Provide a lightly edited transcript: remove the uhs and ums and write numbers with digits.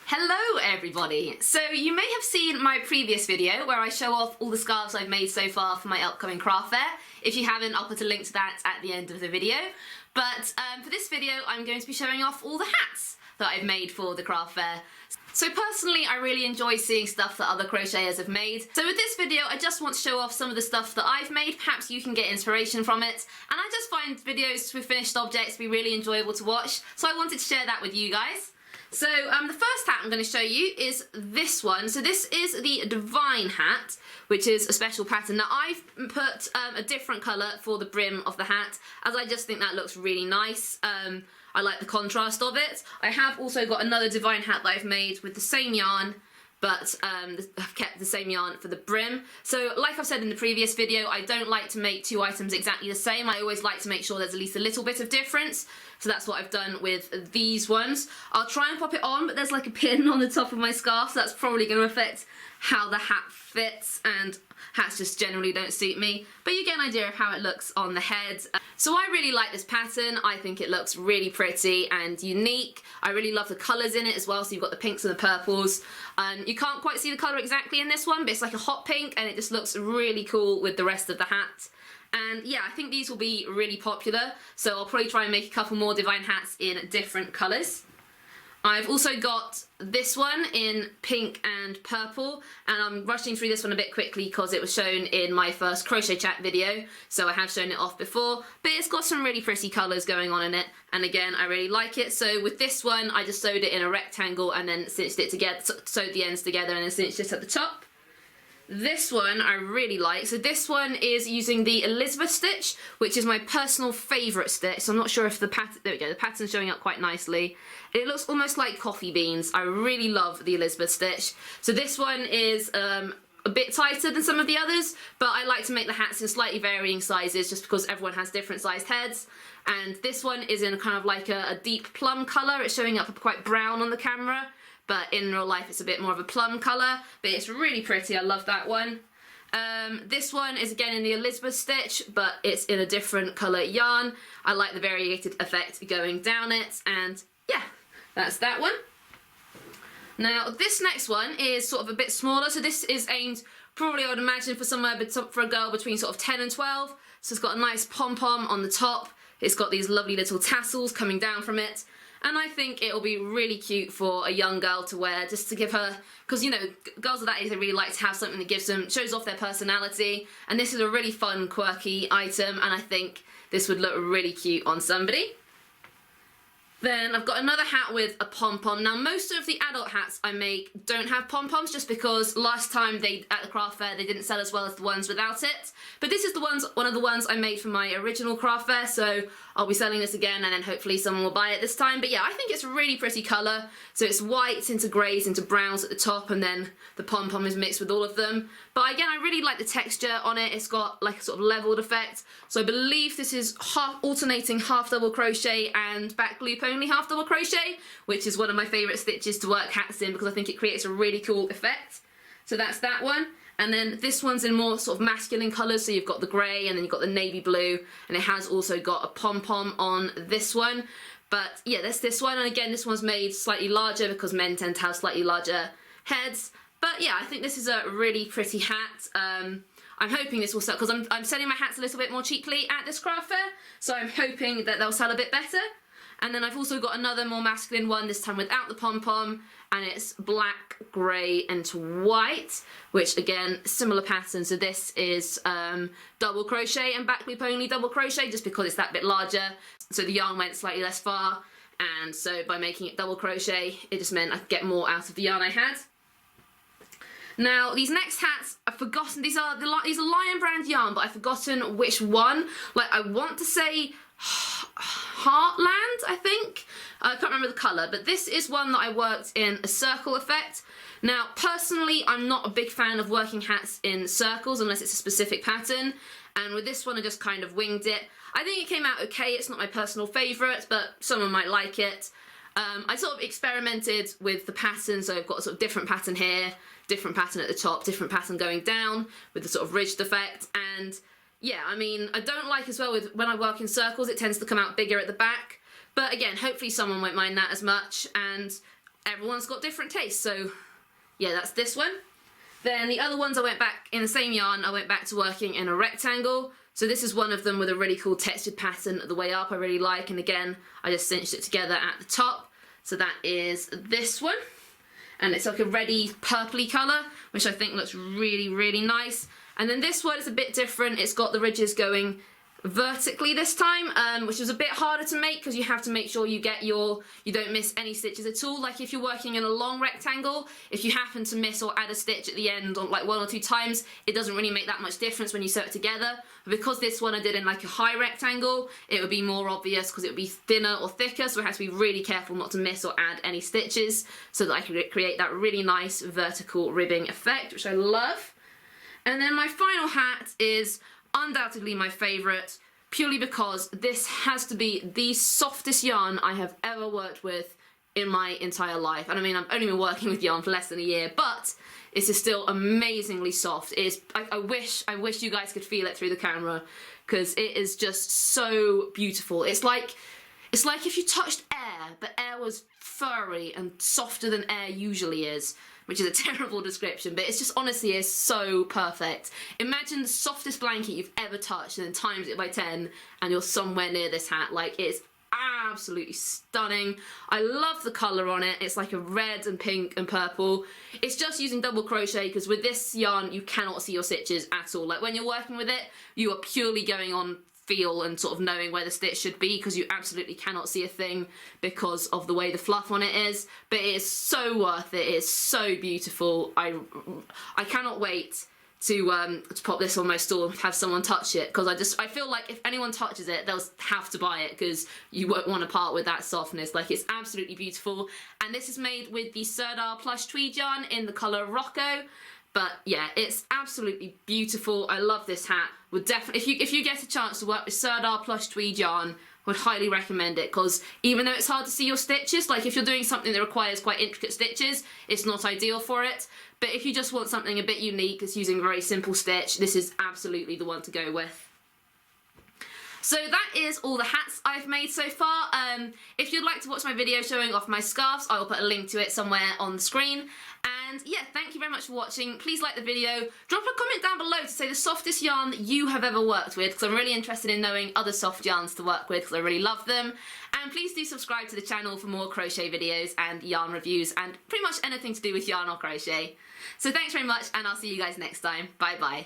Hello everybody! So you may have seen my previous video where I show off all the scarves I've made so far for my upcoming craft fair. If you haven't, I'll put a link to that at the end of the video. But for this video I'm going to be showing off all the hats that I've made for the craft fair. So personally I really enjoy seeing stuff that other crocheters have made. So with this video I just want to show off some of the stuff that I've made. Perhaps you can get inspiration from it. And I just find videos with finished objects to be really enjoyable to watch. So I wanted to share that with you guys. So the first hat I'm going to show you is this one. So this is the Divine hat, which is a special pattern. Now I've put a different colour for the brim of the hat, as I just think that looks really nice. I like the contrast of it. I have also got another Divine hat that I've made with the same yarn, but I've kept the same yarn for the brim. So like I've said in the previous video, I don't like to make two items exactly the same. I always like to make sure there's at least a little bit of difference. So that's what I've done with these ones. I'll try and pop it on, but there's like a pin on the top of my scarf, so that's probably going to affect how the hat fits, and hats just generally don't suit me. But you get an idea of how it looks on the head. So I really like this pattern. I think it looks really pretty and unique. I really love the colours in it as well, so you've got the pinks and the purples. You can't quite see the colour exactly in this one, but it's like a hot pink and it just looks really cool with the rest of the hat. And yeah, I think these will be really popular, so I'll probably try and make a couple more Divine hats in different colours. I've also got this one in pink and purple, and I'm rushing through this one a bit quickly because it was shown in my first crochet chat video, so I have shown it off before, but it's got some really pretty colours going on in it, and again, I really like it. So with this one, I just sewed it in a rectangle and then cinched it together, sewed the ends together and then cinched it at the top. This one I really like. So this one is using the Elizabeth stitch, which is my personal favourite stitch. So I'm not sure if the pattern, there we go, the pattern's showing up quite nicely. It looks almost like coffee beans. I really love the Elizabeth stitch. So this one is a bit tighter than some of the others, but I like to make the hats in slightly varying sizes just because everyone has different sized heads. And this one is in kind of like a deep plum colour. It's showing up quite brown on the camera, but in real life it's a bit more of a plum colour, but it's really pretty. I love that one. This one is again in the Elizabeth stitch, but it's in a different colour yarn. I like the variated effect going down it, and yeah, that's that one. Now this next one is sort of a bit smaller, so this is aimed probably, I would imagine, for a girl between sort of 10 and 12. So it's got a nice pom-pom on the top. It's got these lovely little tassels coming down from it. And I think it'll be really cute for a young girl to wear, just to give her, because you know, girls of that age, they really like to have something that gives them, shows off their personality. And this is a really fun, quirky item, and I think this would look really cute on somebody. Then I've got another hat with a pom-pom. Now most of the adult hats I make don't have pom-poms, just because last time at the craft fair they didn't sell as well as the ones without it. But this is one of the ones I made for my original craft fair, so I'll be selling this again and then hopefully someone will buy it this time. But yeah, I think it's a really pretty colour. So it's whites into greys into browns at the top, and then the pom-pom is mixed with all of them. But again, I really like the texture on it. It's got like a sort of levelled effect. So I believe this is alternating half double crochet and back loop only half double crochet, which is one of my favourite stitches to work hats in because I think it creates a really cool effect. So that's that one. And then this one's in more sort of masculine colours, so you've got the grey and then you've got the navy blue, and it has also got a pom-pom on this one. But yeah, that's this one, and again this one's made slightly larger because men tend to have slightly larger heads. But yeah, I think this is a really pretty hat. I'm hoping this will sell, because I'm selling my hats a little bit more cheaply at this craft fair, so I'm hoping that they'll sell a bit better. And then I've also got another more masculine one, this time without the pom-pom, and it's black, grey and white, which again, similar pattern. So this is double crochet and back loop only double crochet, just because it's that bit larger. So the yarn went slightly less far, and so by making it double crochet, it just meant I could get more out of the yarn I had. Now these next hats, I've forgotten, these are Lion brand yarn, but I've forgotten which one. Like I want to say Heartland, I think. I can't remember the colour, but this is one that I worked in a circle effect. Now personally I'm not a big fan of working hats in circles unless it's a specific pattern, and with this one I just kind of winged it. I think it came out okay. It's not my personal favourite, but someone might like it. I sort of experimented with the pattern, so I've got a sort of different pattern here, different pattern at the top, different pattern going down with the sort of ridged effect. And yeah, I mean, I don't like as well with when I work in circles, it tends to come out bigger at the back. But again, hopefully someone won't mind that as much. And everyone's got different tastes. So yeah, that's this one. Then the other ones I went back, in the same yarn, I went back to working in a rectangle. So this is one of them with a really cool textured pattern at the way up I really like, and again, I just cinched it together at the top. So that is this one. And it's like a reddy purpley colour, which I think looks really, really nice. And then this one is a bit different. It's got the ridges going vertically this time, which is a bit harder to make because you have to make sure you don't miss any stitches at all. Like if you're working in a long rectangle, if you happen to miss or add a stitch at the end on like 1 or 2 times, it doesn't really make that much difference when you sew it together. But because this one I did in like a high rectangle, it would be more obvious because it would be thinner or thicker, so I have to be really careful not to miss or add any stitches so that I can create that really nice vertical ribbing effect, which I love. And then my final hat is undoubtedly my favourite, purely because this has to be the softest yarn I have ever worked with in my entire life. And I mean, I've only been working with yarn for less than a year, but this is still amazingly soft. I wish you guys could feel it through the camera, because it is just so beautiful. It's like if you touched air, but air was furry and softer than air usually is, which is a terrible description, but it's just honestly is so perfect. Imagine the softest blanket you've ever touched and then times it by 10 and you're somewhere near this hat. Like, it's absolutely stunning. I love the colour on it. It's like a red and pink and purple. It's just using double crochet because with this yarn you cannot see your stitches at all. Like when you're working with it, you are purely going on feel and sort of knowing where the stitch should be, because you absolutely cannot see a thing because of the way the fluff on it is. But it is so worth it. It is so beautiful. I cannot wait to pop this on my store and have someone touch it, because I feel like if anyone touches it, they'll have to buy it because you won't want to part with that softness. Like, it's absolutely beautiful. And this is made with the Sirdar plush tweed yarn in the colour Rocco. But yeah, it's absolutely beautiful. I love this hat. Would definitely, if you get a chance to work with Sirdar plush tweed yarn, would highly recommend it, because even though it's hard to see your stitches, like if you're doing something that requires quite intricate stitches, it's not ideal for it. But if you just want something a bit unique that's using a very simple stitch, this is absolutely the one to go with. So that is all the hats I've made so far. If you'd like to watch my video showing off my scarves, I will put a link to it somewhere on the screen. And yeah, thank you very much for watching. Please like the video. Drop a comment down below to say the softest yarn that you have ever worked with, because I'm really interested in knowing other soft yarns to work with, because I really love them. And please do subscribe to the channel for more crochet videos and yarn reviews and pretty much anything to do with yarn or crochet. So thanks very much, and I'll see you guys next time. Bye bye.